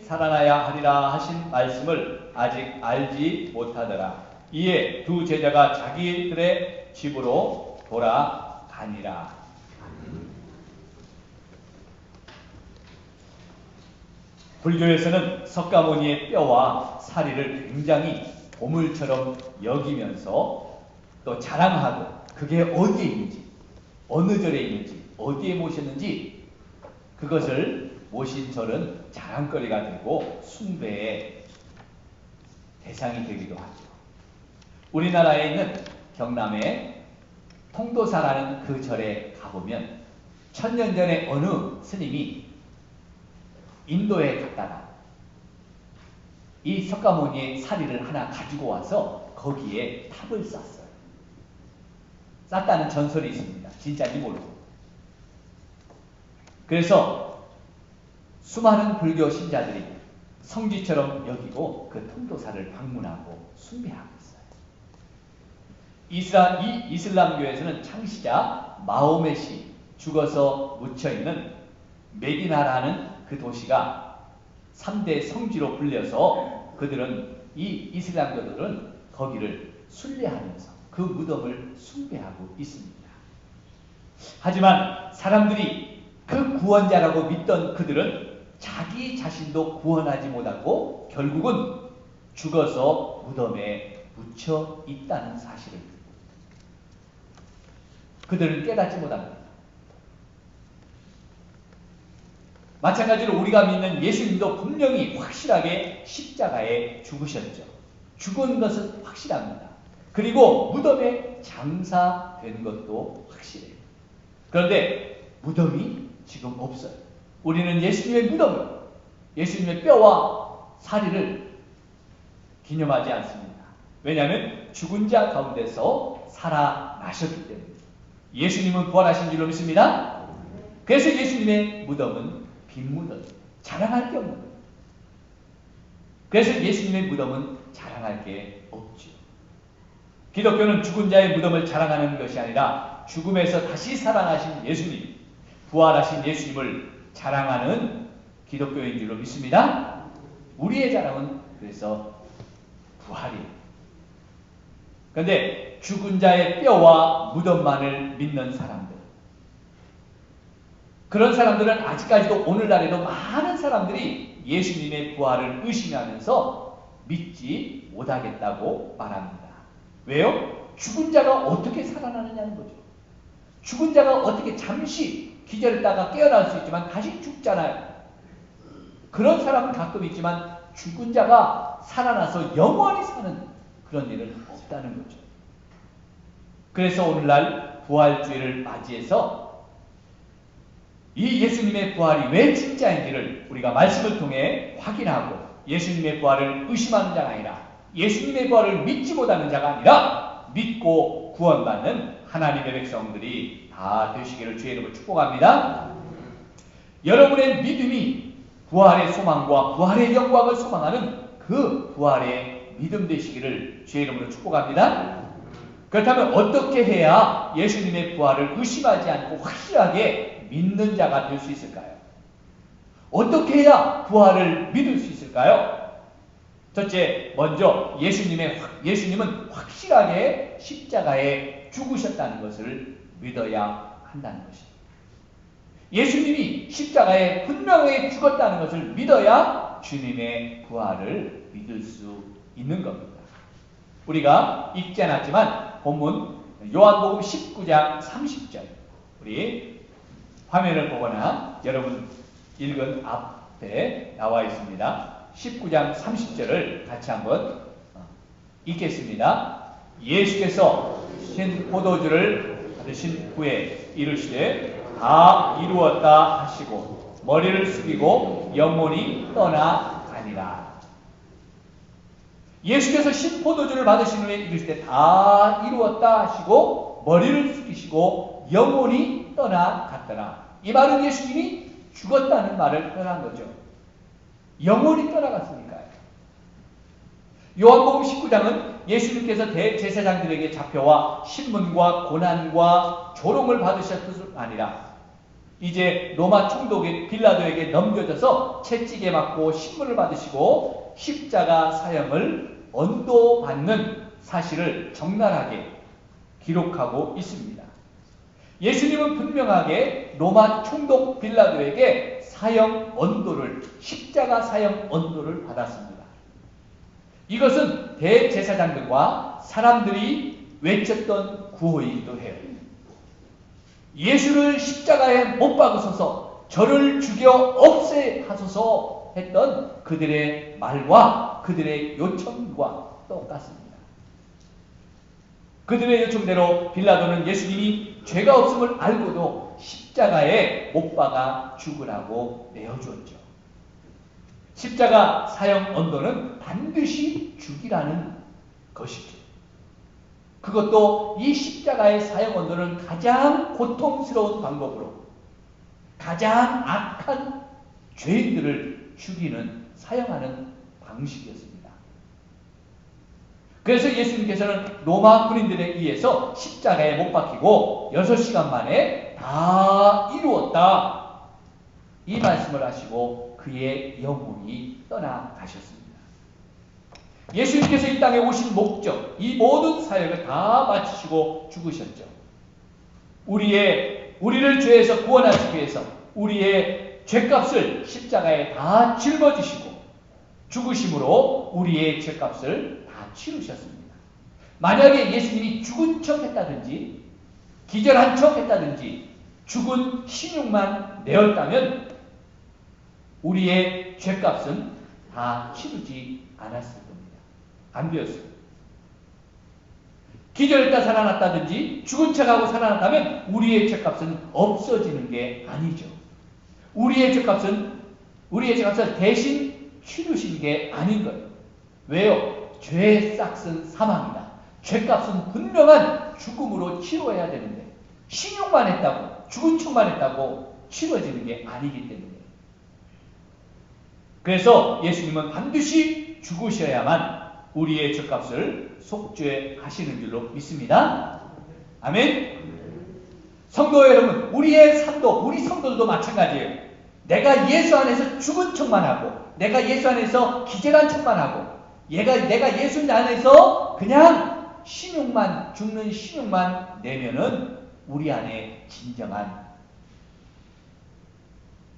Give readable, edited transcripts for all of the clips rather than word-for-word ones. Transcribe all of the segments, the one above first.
살아나야 하리라 하신 말씀을 아직 알지 못하더라. 이에 두 제자가 자기들의 집으로 돌아가니라. 불교에서는 석가모니의 뼈와 사리를 굉장히 보물처럼 여기면서 또 자랑하고 그게 어디에 있는지, 어느 절에 있는지, 어디에 모셨는지 그것을 모신 절은 자랑거리가 되고 숭배의 대상이 되기도 하죠. 우리나라에 있는 경남의 통도사라는 그 절에 가보면 1000년 전에 어느 스님이 인도에 갔다가 이 석가모니의 사리를 하나 가지고 와서 거기에 탑을 쌓았어요. 쌓았다는 전설이 있습니다. 진짜인지 모르고. 그래서 수많은 불교 신자들이 성지처럼 여기고 그 통도사를 방문하고 숭배하고 있어요. 이 이슬람교에서는 창시자 마호멧이 죽어서 묻혀있는 메디나라는 그 도시가 3대 성지로 불려서 그들은 이 이슬람교들은 거기를 순례하면서 그 무덤을 숭배하고 있습니다. 하지만 사람들이 그 구원자라고 믿던 그들은 자기 자신도 구원하지 못하고 결국은 죽어서 무덤에 묻혀 있다는 사실을 그들은 깨닫지 못합니다. 마찬가지로 우리가 믿는 예수님도 분명히 확실하게 십자가에 죽으셨죠. 죽은 것은 확실합니다. 그리고 무덤에 장사된 것도 확실해요. 그런데 무덤이 지금 없어요. 우리는 예수님의 무덤을, 예수님의 뼈와 사리를 기념하지 않습니다. 왜냐하면 죽은 자 가운데서 살아나셨기 때문에. 예수님은 부활하신 줄로 믿습니다. 그래서 예수님의 무덤은 빈 무덤, 자랑할 게 없는 거예요. 그래서 예수님의 무덤은 자랑할 게 없죠. 기독교는 죽은 자의 무덤을 자랑하는 것이 아니라 죽음에서 다시 살아나신 예수님, 부활하신 예수님을 자랑하는 기독교인 줄로 믿습니다. 우리의 자랑은 그래서 부활이에요. 그런데 죽은 자의 뼈와 무덤만을 믿는 사람들, 그런 사람들은 아직까지도 오늘날에도 많은 사람들이 예수님의 부활을 의심하면서 믿지 못하겠다고 말합니다. 왜요? 죽은 자가 어떻게 살아나느냐는 거죠. 죽은 자가 어떻게 잠시 기절했다가 깨어날 수 있지만 다시 죽잖아요. 그런 사람은 가끔 있지만 죽은 자가 살아나서 영원히 사는 그런 일은 없다는 거죠. 그래서 오늘날 부활주의를 맞이해서 이 예수님의 부활이 왜 진짜인지를 우리가 말씀을 통해 확인하고 예수님의 부활을 의심하는 자가 아니라 예수님의 부활을 믿지 못하는 자가 아니라 믿고 구원받는 하나님의 백성들이 다 되시기를 주의 이름으로 축복합니다. 여러분의 믿음이 부활의 소망과 부활의 영광을 소망하는 그 부활의 믿음 되시기를 주의 이름으로 축복합니다. 그렇다면 어떻게 해야 예수님의 부활을 의심하지 않고 확실하게 믿는 자가 될 수 있을까요? 어떻게 해야 부활을 믿을 수 있을까요? 첫째, 먼저 예수님은 확실하게 십자가에 죽으셨다는 것을 믿어야 한다는 것입니다. 예수님이 십자가에 분명하게 죽었다는 것을 믿어야 주님의 부활을 믿을 수 있는 겁니다. 우리가 읽지 않았지만 본문 요한복음 19장 30절 우리 화면을 보거나 여러분 읽은 앞에 나와 있습니다. 19장 30절을 같이 한번 읽겠습니다. 예수께서 신 포도주를 받으신 후에 이르시되 다 이루었다 하시고 머리를 숙이고 영혼이 떠나가니라. 예수께서 신 포도주를 받으신 후에 이르실 때 다 이루었다 하시고 머리를 숙이시고 영혼이 떠나갔더라. 이 말은 예수님이 죽었다는 말을 표현한 거죠. 영혼이 떠나갔으니까요. 요한복음 19장은 예수님께서 대제사장들에게 잡혀와 신문과 고난과 조롱을 받으셨을 뿐 아니라 이제 로마 총독인 빌라도에게 넘겨져서 채찍에 맞고 신문을 받으시고 십자가 사형을 언도받는 사실을 적나라하게 기록하고 있습니다. 예수님은 분명하게 로마 총독 빌라도에게 사형 언도를, 십자가 사형 언도를 받았습니다. 이것은 대제사장들과 사람들이 외쳤던 구호이기도 해요. 예수를 십자가에 못 박으소서, 저를 죽여 없애하소서 했던 그들의 말과 그들의 요청과 똑같습니다. 그들의 요청대로 빌라도는 예수님이 죄가 없음을 알고도 십자가에 못 박아 죽으라고 내어주었죠. 십자가 사형 언도는 반드시 죽이라는 것이죠. 그것도 이 십자가의 사형 언도는 가장 고통스러운 방법으로 가장 악한 죄인들을 죽이는, 사형하는 방식이었습니다. 그래서 예수님께서는 로마 군인들에 의해서 십자가에 못 박히고 6시간 만에 다 이루었다, 이 말씀을 하시고 그의 영혼이 떠나가셨습니다. 예수님께서 이 땅에 오신 목적, 이 모든 사역을 다 마치시고 죽으셨죠. 우리를 죄에서 구원하시기 위해서 우리의 죄값을 십자가에 다 짊어지시고 죽으심으로 우리의 죄값을 다 치르셨습니다. 만약에 예수님이 죽은 척 했다든지 기절한 척 했다든지 죽은 신용만 내었다면 우리의 죄값은 다 치르지 않았을 겁니다. 안 되었습니다. 기절했다 살아났다든지 죽은 척하고 살아났다면 우리의 죄값은 없어지는 게 아니죠. 우리의 죄값을 대신 치르신 게 아닌 거예요. 왜요? 죄의 싹은 사망이다. 죄값은 분명한 죽음으로 치러야 되는데 신용만 했다고, 죽은 척만 했다고 치러지는 게 아니기 때문에. 그래서 예수님은 반드시 죽으셔야만 우리의 죄값을 속죄하시는 줄로 믿습니다. 아멘. 성도 여러분, 우리의 삶도, 우리 성도들도 마찬가지예요. 내가 예수 안에서 죽은 척만 하고, 내가 예수 안에서 기절한 척만 하고, 내가 예수 안에서 그냥 신용만, 죽는 신용만 내면은 우리 안에 진정한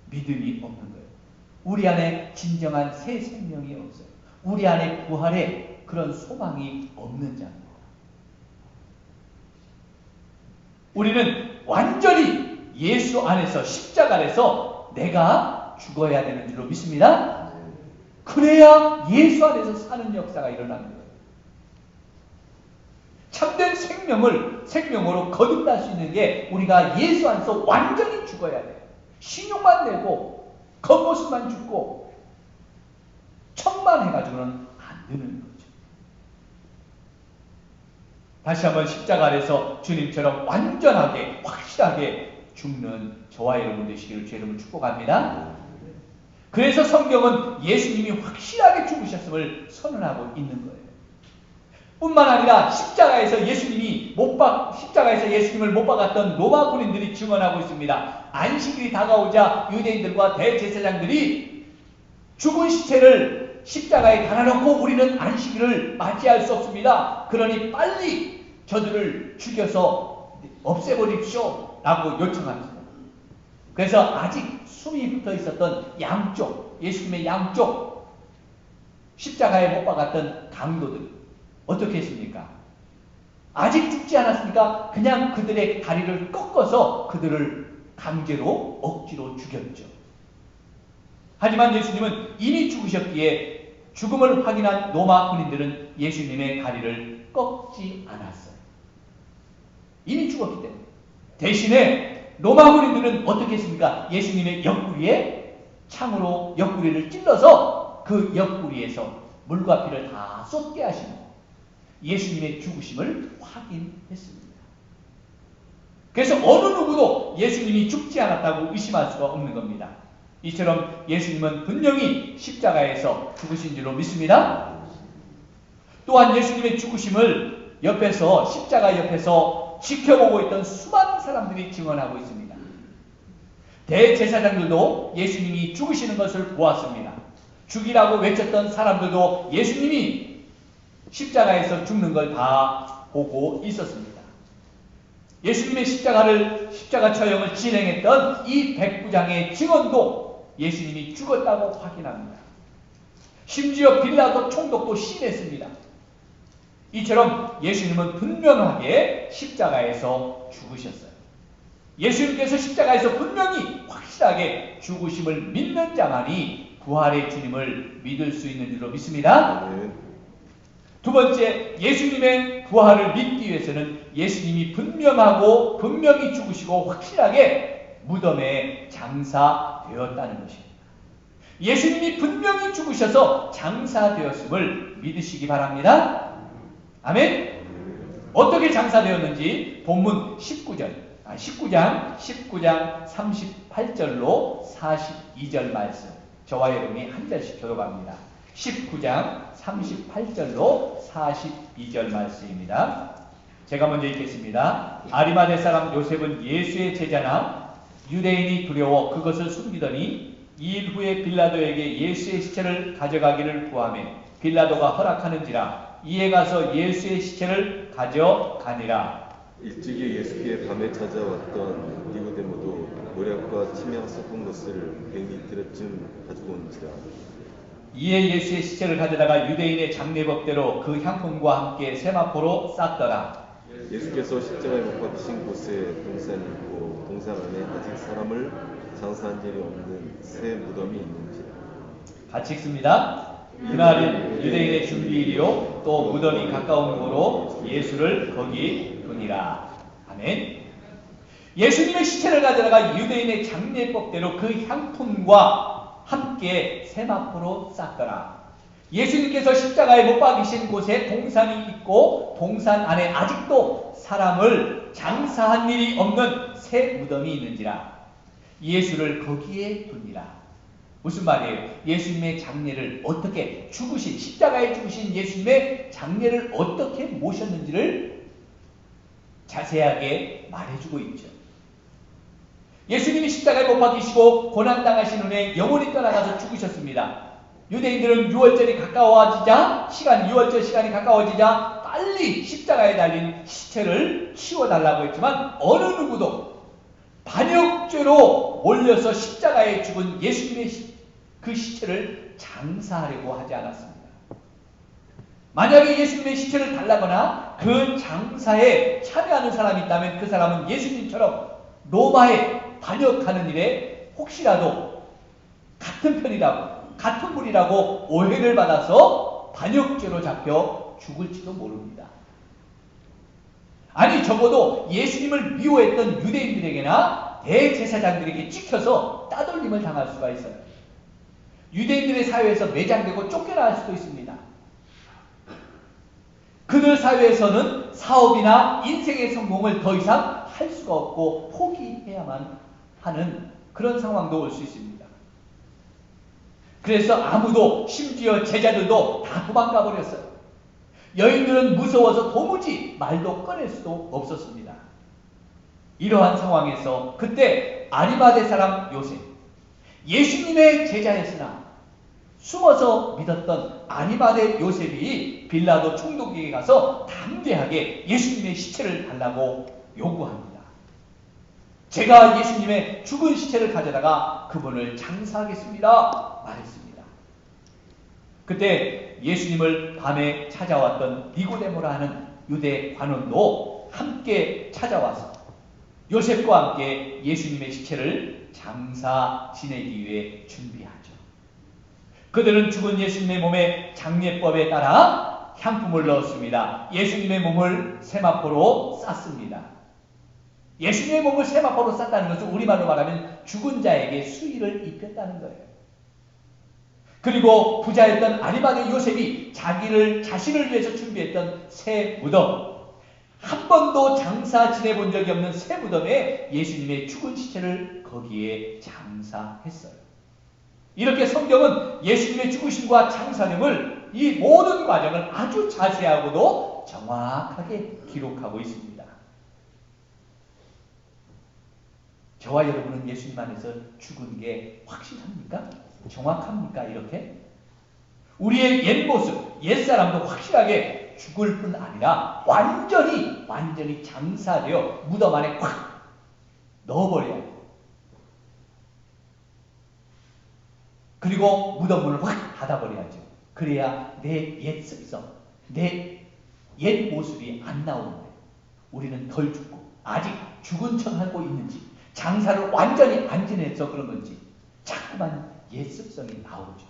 믿음이 없는 거예요. 우리 안에 진정한 새 생명이 없어요. 우리 안에 부활의 그런 소망이 없는 자입니다. 우리는 완전히 예수 안에서, 십자가 안에서 내가 죽어야 되는 줄로 믿습니다. 그래야 예수 안에서 사는 역사가 일어납니다. 참된 생명으로 거듭날 수 있는 게 우리가 예수 안에서 완전히 죽어야 돼요. 신용만 내고 겉모습만 죽고 척만 해가지고는 안 되는 거죠. 다시 한번 십자가 아래서 주님처럼 완전하게, 확실하게 죽는 저와 여러분 되시기를 주 이름으로 축복합니다. 그래서 성경은 예수님이 확실하게 죽으셨음을 선언하고 있는 거예요. 뿐만 아니라 십자가에서 예수님을 못 박았던 로마 군인들이 증언하고 있습니다. 안식일이 다가오자 유대인들과 대제사장들이 죽은 시체를 십자가에 달아놓고 우리는 안식일을 맞이할 수 없습니다. 그러니 빨리 저들을 죽여서 없애버립시오 라고 요청합니다. 그래서 아직 숨이 붙어 있었던 예수님의 양쪽 십자가에 못 박았던 강도들 어떻게 했습니까? 아직 죽지 않았으니까 그냥 그들의 다리를 꺾어서 그들을 강제로 억지로 죽였죠. 하지만 예수님은 이미 죽으셨기에 죽음을 확인한 로마 군인들은 예수님의 다리를 꺾지 않았어요. 이미 죽었기 때문에. 대신에 로마 군인들은 어떻게 했습니까? 예수님의 옆구리에 창으로 옆구리를 찔러서 그 옆구리에서 물과 피를 다 쏟게 하시고 예수님의 죽으심을 확인했습니다. 그래서 어느 누구도 예수님이 죽지 않았다고 의심할 수가 없는 겁니다. 이처럼 예수님은 분명히 십자가에서 죽으신 줄로 믿습니다. 또한 예수님의 죽으심을 십자가 옆에서 지켜보고 있던 수많은 사람들이 증언하고 있습니다. 대제사장들도 예수님이 죽으시는 것을 보았습니다. 죽이라고 외쳤던 사람들도 예수님이 십자가에서 죽는 걸 다 보고 있었습니다. 예수님의 십자가 처형을 진행했던 이 백부장의 증언도 예수님이 죽었다고 확인합니다. 심지어 빌라도 총독도 시인했습니다. 이처럼 예수님은 분명하게 십자가에서 죽으셨어요. 예수님께서 십자가에서 분명히 확실하게 죽으심을 믿는 자만이 부활의 주님을 믿을 수 있는 줄로 믿습니다. 두 번째, 예수님의 부활을 믿기 위해서는 예수님이 분명하고 분명히 죽으시고 확실하게 무덤에 장사되었다는 것입니다. 예수님이 분명히 죽으셔서 장사되었음을 믿으시기 바랍니다. 아멘. 어떻게 장사되었는지 본문 19장 38절로 42절 말씀, 저와 여러분이 한 절씩 교독합니다. 19장 38절로 42절 말씀입니다. 제가 먼저 읽겠습니다. 아리마대 사람 요셉은 예수의 제자나 유대인이 두려워 그것을 숨기더니 2일 후에 빌라도에게 예수의 시체를 가져가기를 구하매 빌라도가 허락하는지라 이에 가서 예수의 시체를 가져가니라. 일찍이 예수께 밤에 찾아왔던 니고데모도 모략과 침향 섞은 것을 뱀이 들여쯤 가지고 온지라. 이에 예수의 시체를 가져다가 유대인의 장례법대로 그 향품과 함께 세마포로 쌌더라. 예수께서 십자가에 못 박히신 곳에 동산이 있고 동산 안에 아직 사람을 장사한 일이 없는 새 무덤이 있는지라. 같이 읽습니다. 그날은 유대인의 준비일이요 또 무덤이 가까운 고로 예수를 거기 두니라. 아멘. 예수님의 시체를 가져다가 유대인의 장례법대로 그 향품과 함께 세마포로 쌌더라. 예수님께서 십자가에 못 박히신 곳에 동산이 있고 동산 안에 아직도 사람을 장사한 일이 없는 새 무덤이 있는지라. 예수를 거기에 두니라. 무슨 말이에요? 예수님의 장례를 어떻게 십자가에 죽으신 예수님의 장례를 어떻게 모셨는지를 자세하게 말해주고 있죠. 예수님이 십자가에 못 박히시고 고난당하신 후에 영원히 떠나가서 죽으셨습니다. 유대인들은 유월절이 가까워지자 유월절 시간이 가까워지자 빨리 십자가에 달린 시체를 치워달라고 했지만 어느 누구도 반역죄로 몰려서 십자가에 죽은 예수님의 그 시체를 장사하려고 하지 않았습니다. 만약에 예수님의 시체를 달라거나 그 장사에 참여하는 사람이 있다면 그 사람은 예수님처럼 로마에 반역하는 일에 혹시라도 같은 편이라고 같은 분이라고 오해를 받아서 반역죄로 잡혀 죽을지도 모릅니다. 아니 적어도 예수님을 미워했던 유대인들에게나 대제사장들에게 찍혀서 따돌림을 당할 수가 있어요. 유대인들의 사회에서 매장되고 쫓겨날 수도 있습니다. 그들 사회에서는 사업이나 인생의 성공을 더 이상 할 수가 없고 포기해야만 하는 그런 상황도 올 수 있습니다. 그래서 아무도, 심지어 제자들도 다 도망가 버렸어요. 여인들은 무서워서 도무지 말도 꺼낼 수도 없었습니다. 이러한 상황에서 그때 아리마대 사람 요셉, 예수님의 제자였으나 숨어서 믿었던 아리마대 요셉이 빌라도 총독에게 가서 담대하게 예수님의 시체를 달라고 요구합니다. 제가 예수님의 죽은 시체를 가져다가 그분을 장사하겠습니다 말했습니다. 그때 예수님을 밤에 찾아왔던 니고데모라 하는 유대 관원도 함께 찾아와서 요셉과 함께 예수님의 시체를 장사 지내기 위해 준비하죠. 그들은 죽은 예수님의 몸에 장례법에 따라 향품을 넣었습니다. 예수님의 몸을 세마포로 쌌습니다. 예수님의 몸을 세마포로 쌌다는 것은 우리말로 말하면 죽은 자에게 수의를 입혔다는 거예요. 그리고 부자였던 아리마대 요셉이 자신을 위해서 준비했던 새 무덤, 한 번도 장사 지내본 적이 없는 새 무덤에 예수님의 죽은 시체를 거기에 장사했어요. 이렇게 성경은 예수님의 죽으심과 장사됨을, 이 모든 과정을 아주 자세하고도 정확하게 기록하고 있습니다. 저와 여러분은 예수님 안에서 죽은 게 확실합니까? 정확합니까? 이렇게? 우리의 옛 모습, 옛사람도 확실하게 죽을 뿐 아니라 완전히 장사되어 무덤 안에 콱 넣어버려야 돼요. 그리고 무덤 문을 확 닫아버려야죠. 그래야 내 옛 습성, 내 옛 모습이 안 나오는데 우리는 덜 죽고 아직 죽은 척하고 있는지 장사를 완전히 안 지내서 그런 건지 자꾸만 옛 습성이 나오죠.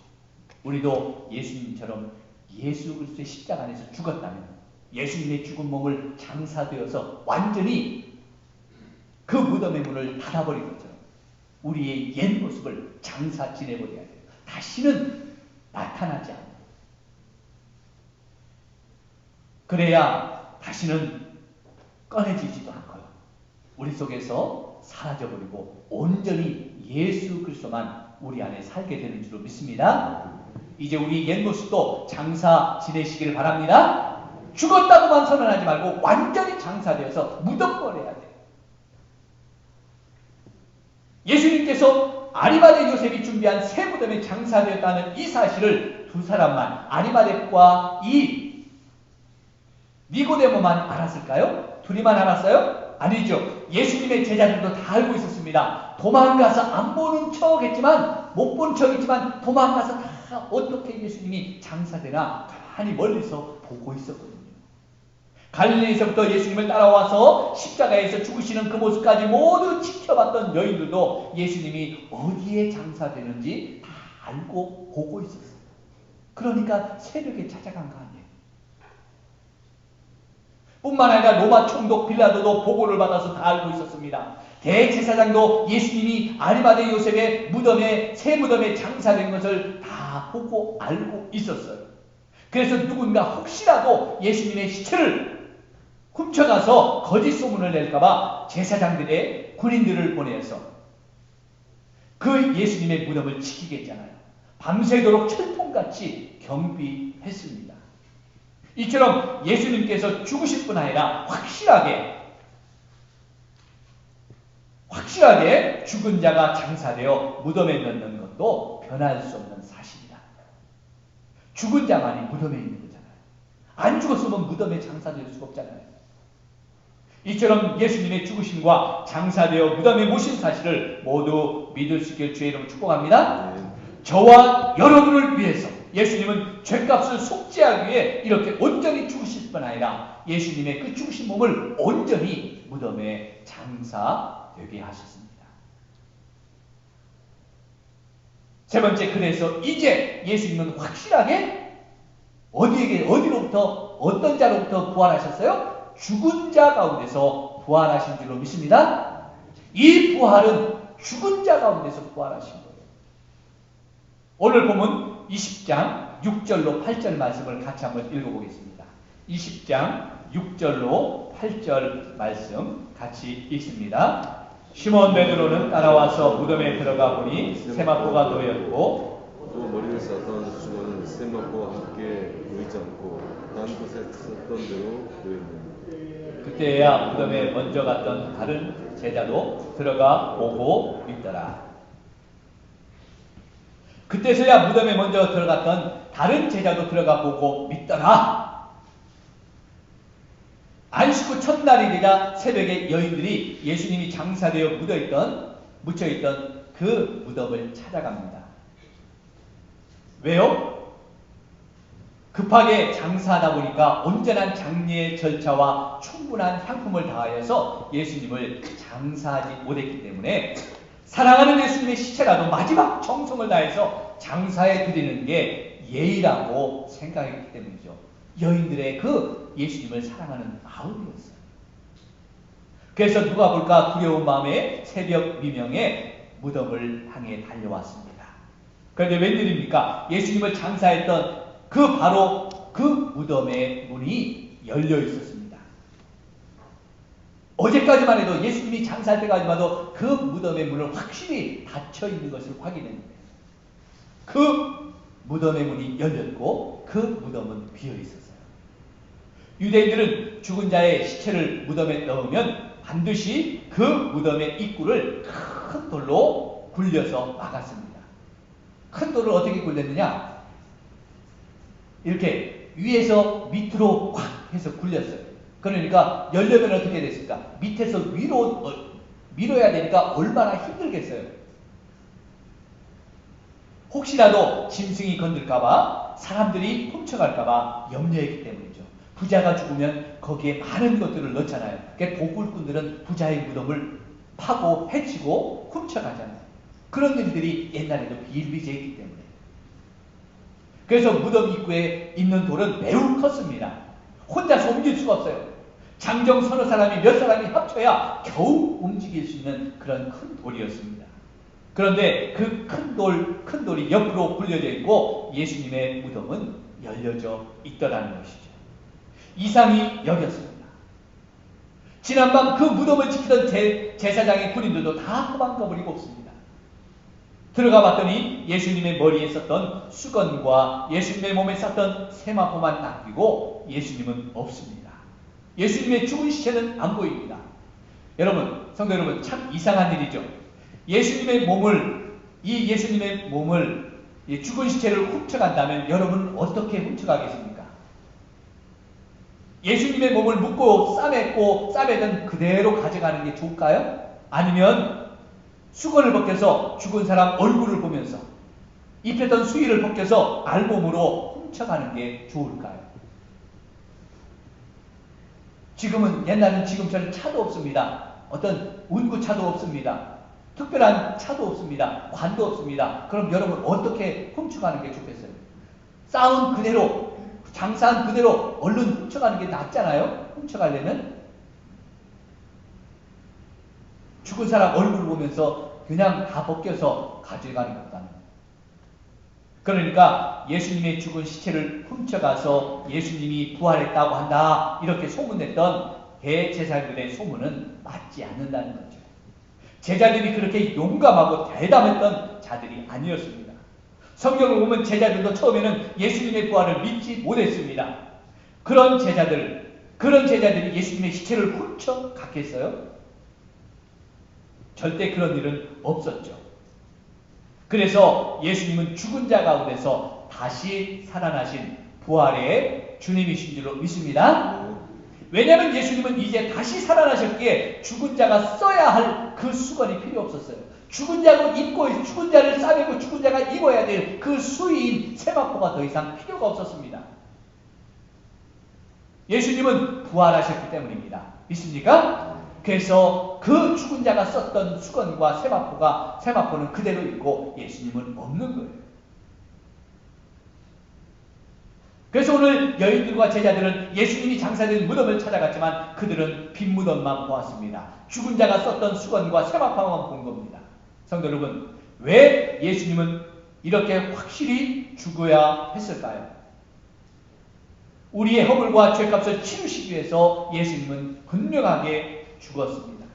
우리도 예수님처럼 예수 그리스도의 십자가 안에서 죽었다면 예수님의 죽은 몸을 장사되어서 완전히 그 무덤의 문을 닫아버린 것처럼 우리의 옛 모습을 장사 지내버려야 돼요. 다시는 나타나지 않아요. 그래야 다시는 꺼내지지도 않고요. 우리 속에서 사라져버리고 온전히 예수 그리스도만 우리 안에 살게 되는 줄로 믿습니다. 이제 우리 옛 모습도 장사 지내시길 바랍니다. 죽었다고만 선언하지 말고 완전히 장사되어서 묻어버려야 돼요. 예수님께서 아리마대 요셉이 준비한 새 무덤에 장사되었다는 이 사실을 두 사람만, 아리마대과 이 니고데모만 알았을까요? 둘이만 알았어요? 아니죠. 예수님의 제자들도 다 알고 있었습니다. 도망가서 안 보는 척 했지만, 못 본 척 했지만 도망가서 다 어떻게 예수님이 장사되나 가만히 멀리서 보고 있었거든요. 갈릴리에서부터 예수님을 따라와서 십자가에서 죽으시는 그 모습까지 모두 지켜봤던 여인들도 예수님이 어디에 장사되는지 다 알고 보고 있었어요. 그러니까 새벽에 찾아간 거 아니에요. 뿐만 아니라 로마 총독 빌라도도 보고를 받아서 다 알고 있었습니다. 대제사장도 예수님이 아리마대 요셉의 무덤에, 새 무덤에 장사된 것을 다 보고 알고 있었어요. 그래서 누군가 혹시라도 예수님의 시체를 훔쳐가서 거짓 소문을 낼까봐 제사장들의 군인들을 보내서 그 예수님의 무덤을 지키겠잖아요. 밤새도록 철통같이 경비했습니다. 이처럼 예수님께서 죽으실 뿐 아니라 확실하게 죽은 자가 장사되어 무덤에 넣는 것도 변할 수 없는 사실이다. 죽은 자만이 무덤에 있는 거잖아요. 안 죽었으면 무덤에 장사될 수가 없잖아요. 이처럼 예수님의 죽으심과 장사되어 무덤에 모신 사실을 모두 믿을 수 있길 주의 이름으로 축복합니다. 저와 여러분을 위해서 예수님은 죄값을 속죄하기 위해 이렇게 온전히 죽으실 뿐 아니라 예수님의 그 죽으신 몸을 온전히 무덤에 장사되게 하셨습니다. 세 번째, 그래서 이제 예수님은 확실하게 어디로부터, 어떤 자로부터 부활하셨어요? 죽은 자 가운데서 부활하신 줄로 믿습니다. 이 부활은 죽은 자 가운데서 부활하신 거예요. 오늘 보면 20장 6절로 8절 말씀을 같이 한번 읽어보겠습니다. 20장 6절로 8절 말씀 같이 읽습니다. 시몬 베드로는 따라와서 무덤에 들어가 보니 세마포가 놓였고 또 머리를 썼던 수건은 세마포와 함께 놓이지 않고 딴 곳에 썼던 대로 놓였느니라. 그때야 무덤에 먼저 갔던 다른 제자도 들어가 보고 믿더라. 그때서야 무덤에 먼저 들어갔던 다른 제자도 들어가 보고 믿더라. 안식 후 첫날이 되자 새벽에 여인들이 예수님이 장사되어 묻혀있던 그 무덤을 찾아갑니다. 왜요? 급하게 장사하다 보니까 온전한 장례의 절차와 충분한 향품을 다하여서 예수님을 장사하지 못했기 때문에 사랑하는 예수님의 시체라도 마지막 정성을 다해서 장사해 드리는 게 예의라고 생각했기 때문이죠. 여인들의 그 예수님을 사랑하는 마음이었어요. 그래서 누가 볼까 두려운 마음에 새벽 미명에 무덤을 향해 달려왔습니다. 그런데 웬일입니까? 예수님을 장사했던 바로 그 무덤의 문이 열려 있었습니다. 어제까지만 해도 예수님이 장사할 때까지만 해도 그 무덤의 문을 확실히 닫혀 있는 것을 확인했는데 그 무덤의 문이 열렸고 그 무덤은 비어 있었어요. 유대인들은 죽은 자의 시체를 무덤에 넣으면 반드시 그 무덤의 입구를 큰 돌로 굴려서 막았습니다. 큰 돌을 어떻게 굴렸느냐? 이렇게 위에서 밑으로 꽉 해서 굴렸어요. 그러니까 열려면 어떻게 됐을까? 밑에서 위로 밀어야 되니까 얼마나 힘들겠어요. 혹시라도 짐승이 건들까봐, 사람들이 훔쳐갈까봐 염려했기 때문이죠. 부자가 죽으면 거기에 많은 것들을 넣잖아요. 그러니까 도굴꾼들은 부자의 무덤을 파고 해치고 훔쳐가잖아요. 그런 일들이 옛날에도 비일비재했기 때문에. 그래서 무덤 입구에 있는 돌은 매우 컸습니다. 혼자서 옮길 수가 없어요. 장정 서너 사람이 몇 사람이 합쳐야 겨우 움직일 수 있는 그런 큰 돌이었습니다. 그런데 그 큰 돌이 옆으로 굴려져 있고 예수님의 무덤은 열려져 있더라는 것이죠. 이상이 여겼습니다. 지난밤 그 무덤을 지키던 제사장의 군인들도 다 도망가버리고 없습니다. 들어가 봤더니 예수님의 머리에 썼던 수건과 예수님의 몸에 썼던 세마포만 딱 끼고 예수님은 없습니다. 예수님의 죽은 시체는 안 보입니다. 여러분, 성도 여러분, 참 이상한 일이죠. 예수님의 몸을 죽은 시체를 훔쳐간다면 여러분은 어떻게 훔쳐가겠습니까? 예수님의 몸을 묶고 싸매든 그대로 가져가는 게 좋을까요? 아니면 수건을 벗겨서 죽은 사람 얼굴을 보면서 입혔던 수의를 벗겨서 알몸으로 훔쳐가는 게 좋을까요? 지금은, 옛날은 지금처럼 차도 없습니다. 어떤 운구차도 없습니다. 특별한 차도 없습니다. 관도 없습니다. 그럼 여러분 어떻게 훔쳐가는 게 좋겠어요? 쌓은 그대로, 장사한 그대로 얼른 훔쳐가는 게 낫잖아요? 훔쳐가려면? 죽은 사람 얼굴을 보면서 그냥 다 벗겨서 가져가는 것보다는. 그러니까 예수님의 죽은 시체를 훔쳐가서 예수님이 부활했다고 한다, 이렇게 소문냈던 대제사장들의 소문은 맞지 않는다는 거죠. 제자들이 그렇게 용감하고 대담했던 자들이 아니었습니다. 성경을 보면 제자들도 처음에는 예수님의 부활을 믿지 못했습니다. 그런 제자들이 예수님의 시체를 훔쳐갔겠어요? 절대 그런 일은 없었죠. 그래서 예수님은 죽은 자 가운데서 다시 살아나신 부활의 주님이신 줄로 믿습니다. 왜냐하면 예수님은 이제 다시 살아나셨기에 죽은 자가 써야 할 그 수건이 필요 없었어요. 죽은 자를 싸매고 죽은 자가 입어야 될 그 수의인 세마포가 더 이상 필요가 없었습니다. 예수님은 부활하셨기 때문입니다. 믿습니까? 그래서 그 죽은 자가 썼던 수건과 세마포는 그대로 있고 예수님은 없는 거예요. 그래서 오늘 여인들과 제자들은 예수님이 장사된 무덤을 찾아갔지만 그들은 빈 무덤만 보았습니다. 죽은 자가 썼던 수건과 세마포만 본 겁니다. 성도 여러분, 왜 예수님은 이렇게 확실히 죽어야 했을까요? 우리의 허물과 죄값을 치르시기 위해서 예수님은 분명하게 죽었습니다.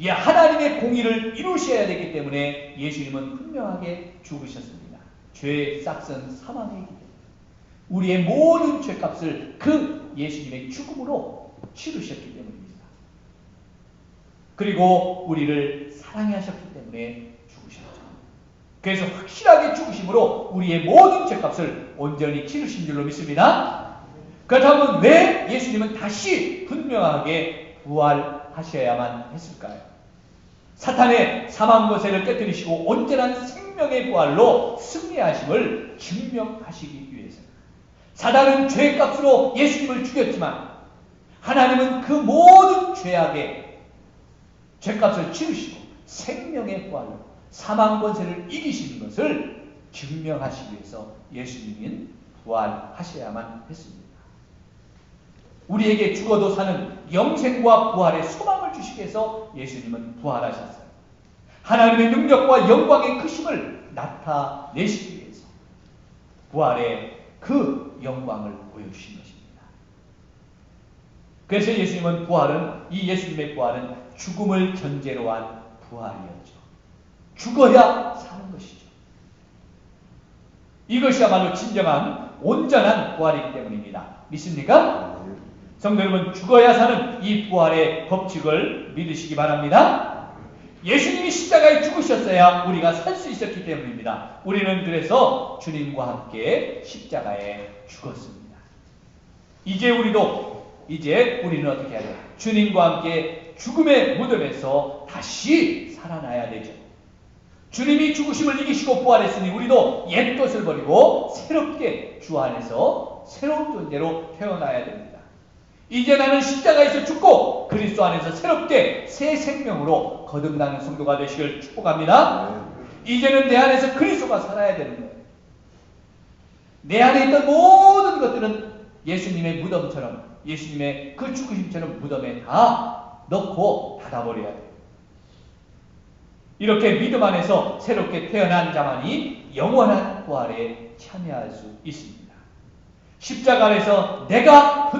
하나님의 공의를 이루셔야 되기 때문에 예수님은 분명하게 죽으셨습니다. 죄의 싹은 사망이기 때문에 우리의 모든 죄값을 그 예수님의 죽음으로 치르셨기 때문입니다. 그리고 우리를 사랑하셨기 때문에 죽으셨죠. 그래서 확실하게 죽으심으로 우리의 모든 죄값을 온전히 치르신 줄로 믿습니다. 그렇다면 왜 예수님은 다시 분명하게 부활하셔야만 했을까요? 사탄의 사망 권세를 깨뜨리시고 온전한 생명의 부활로 승리하심을 증명하시기 위해서. 사단은 죄값으로 예수님을 죽였지만 하나님은 그 모든 죄악의 죄값을 치르시고 생명의 부활로 사망 권세를 이기시는 것을 증명하시기 위해서 예수님은 부활하셔야만 했습니다. 우리에게 죽어도 사는 영생과 부활의 소망을 주시기 위해서 예수님은 부활하셨어요. 하나님의 능력과 영광의 크심을 나타내시기 위해서 부활의 그 영광을 보여주신 것입니다. 그래서 이 예수님의 부활은 죽음을 전제로 한 부활이었죠. 죽어야 사는 것이죠. 이것이야말로 진정한 온전한 부활이기 때문입니다. 믿습니까? 성도 여러분, 죽어야 사는 이 부활의 법칙을 믿으시기 바랍니다. 예수님이 십자가에 죽으셨어야 우리가 살 수 있었기 때문입니다. 우리는 그래서 주님과 함께 십자가에 죽었습니다. 이제 우리는 어떻게 해야 돼요? 주님과 함께 죽음의 무덤에서 다시 살아나야 되죠. 주님이 죽으심을 이기시고 부활했으니 우리도 옛 것을 버리고 새롭게 주 안에서 새로운 존재로 태어나야 됩니다. 이제 나는 십자가에서 죽고 그리스도 안에서 새롭게 새 생명으로 거듭나는 성도가 되시길 축복합니다. 이제는 내 안에서 그리스도가 살아야 되는 거예요. 내 안에 있던 모든 것들은 예수님의 무덤처럼, 예수님의 그 죽으심처럼 무덤에 다 넣고 닫아버려야 돼요. 이렇게 믿음 안에서 새롭게 태어난 자만이 영원한 부활에 참여할 수 있습니다. 십자가 안에서 내가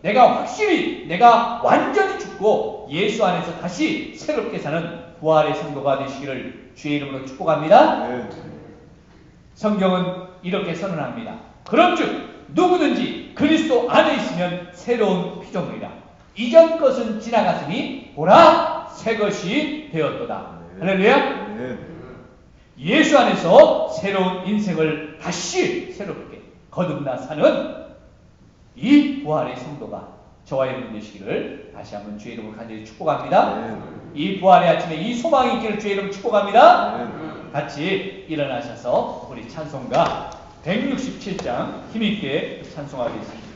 확실히 내가 완전히 죽고 예수 안에서 다시 새롭게 사는 부활의 성도가 되시기를 주의 이름으로 축복합니다. 성경은 이렇게 선언합니다. 그런즉 누구든지 그리스도 안에 있으면 새로운 피조물이라. 이전 것은 지나갔으니 보라 새 것이 되었도다. 할렐루야. 예수 안에서 새로운 인생을 다시 새롭게 거듭나 사는 이 부활의 성도가 저와 여러분 되시기를 다시 한번 주의 이름으로 간절히 축복합니다. 이 부활의 아침에 이 소망이 있기를 주의 이름으로 축복합니다. 같이 일어나셔서 우리 찬송가 167장 힘있게 찬송하겠습니다.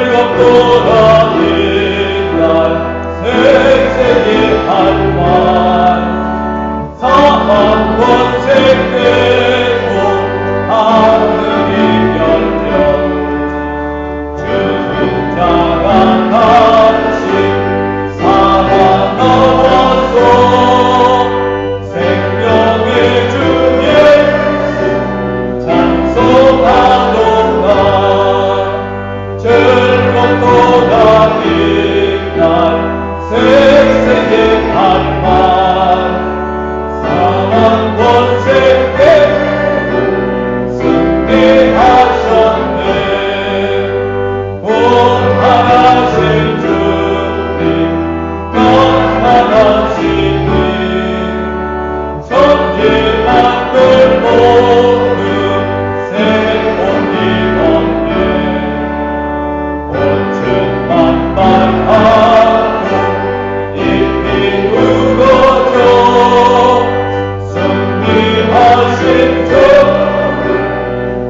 즐겁도다 이날 생생히 한만 사망 권세되고 하늘이 열려 죽은 자가 다시 살아나와서 생명의 주 예수 찬송하노라. 즐겁도다 이날 생생의 한만 사망 권세되고 승리하셨네. 구원하신 주님 나타나시니 천지만물 모두 새로운 일 없네. 만발하고 잎이 우거져 승리하신 주를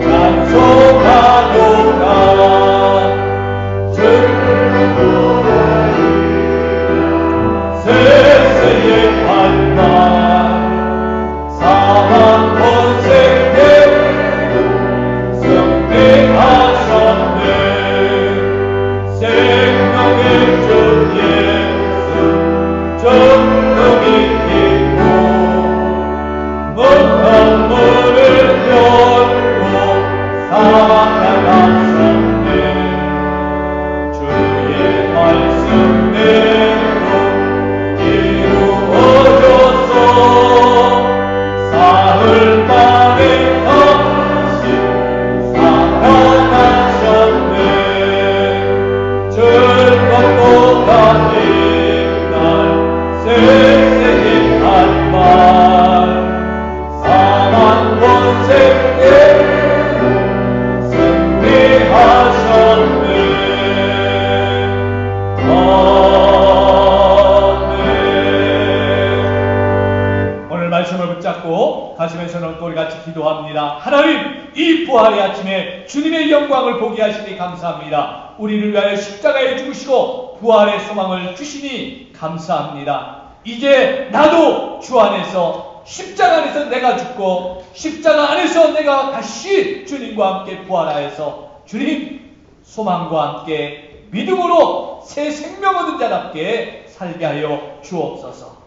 찬송하노라. 즐거워라 세세의 한만 사망 권세되고 승리하셨네. 생명의 주 예수 정령이 있고 먼 문을 열고 살아나셨네. 주의 말씀대로 이루어져서 사흘 만에 다시 살아나셨네. 즐겁도다 이날 생생히 한만 사망 권세되고 승리하셨네. 아멘. 오늘 말씀을 붙잡고 가슴에서 넣고 우리 같이 기도합니다. 하나님, 이 부활의 아침에 주님의 영광을 보게 하시니 감사합니다. 우리를 위하여 십자가에 죽으시고 부활의 소망을 주시니 감사합니다. 이제 나도 주 안에서 십자가 안에서 내가 죽고 십자가 안에서 내가 다시 주님과 함께 부활하여서 주님 소망과 함께 믿음으로 새 생명 얻은 자답게 살게 하여 주옵소서.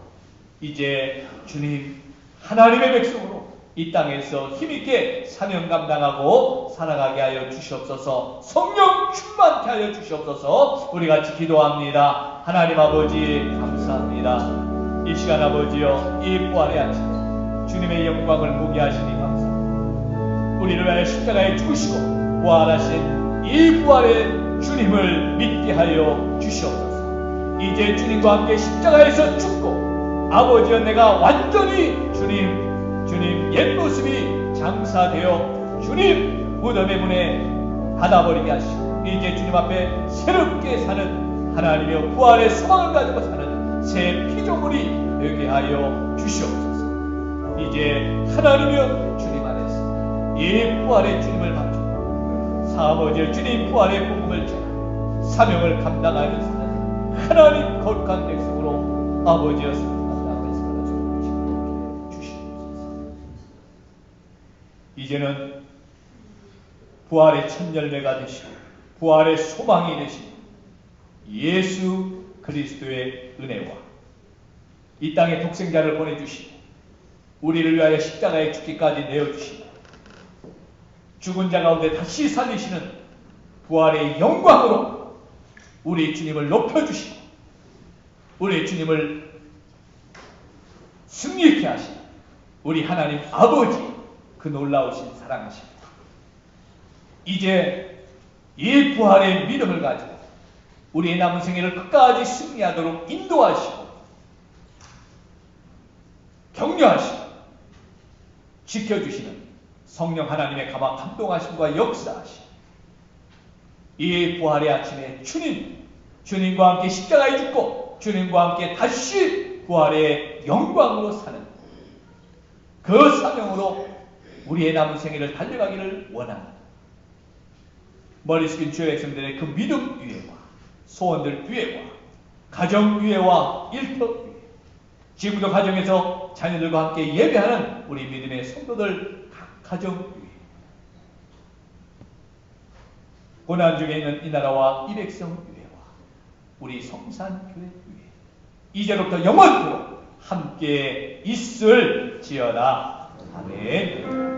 이제 주님 하나님의 백성으로 이 땅에서 힘있게 사명 감당하고 살아가게 하여 주시옵소서. 성령 충만케 하여 주시옵소서. 우리 같이 기도합니다. 하나님 아버지 감사합니다. 이 시간 아버지여, 이 부활의 아침에 주님의 영광을 보게 하시니 감사합니다. 우리를 위하여 십자가에 죽으시고 부활하신 이 부활의 주님을 믿게 하여 주시옵소서. 이제 주님과 함께 십자가에서 죽고 아버지여, 내가 완전히 주님 옛 모습이 장사되어 주님 무덤의 문에 닫아버리게 하시고, 이제 주님 앞에 새롭게 사는 하나님의 부활의 소망을 가지고 사는 새 피조물이 되게 하여 주시옵소서. 이제 하나님이여, 주님 안에서 이 부활의 주님을 맞추고 아버지여, 주님 부활의 복음을 전하고 사명을 감당하여 사는 하나님 거룩한 백성으로 아버지여 감당하며 살아주시옵소서. 이제는 부활의 첫 열매가 되시고 부활의 소망이 되신 예수 그리스도의 은혜와 이 땅에 독생자를 보내주시고 우리를 위하여 십자가에 죽기까지 내어주시고 죽은 자 가운데 다시 살리시는 부활의 영광으로 우리 주님을 높여주시고 우리 주님을 승리케 하시는 우리 하나님 아버지, 그 놀라우신 사랑하십니다. 이제 이 부활의 믿음을 가지고 우리의 남은 생애를 끝까지 승리하도록 인도하시고 격려하시고 지켜주시는 성령 하나님의 감동하심과 역사하심, 이 부활의 아침에 주님과 함께 십자가에 죽고 주님과 함께 다시 부활의 영광으로 사는 그 사명으로 우리의 남은 생애를 달려가기를 원합니다. 머리 숙인 주의 백성들의 그 믿음 위에와 소원들 위에와 가정 위에와 일터 위에, 지금도 가정에서 자녀들과 함께 예배하는 우리 믿음의 성도들 각 가정 위에, 고난 중에 있는 이 나라와 이 백성 위에와 우리 성산교회 위에 이제로부터 영원토록 함께 있을지어다. 아멘.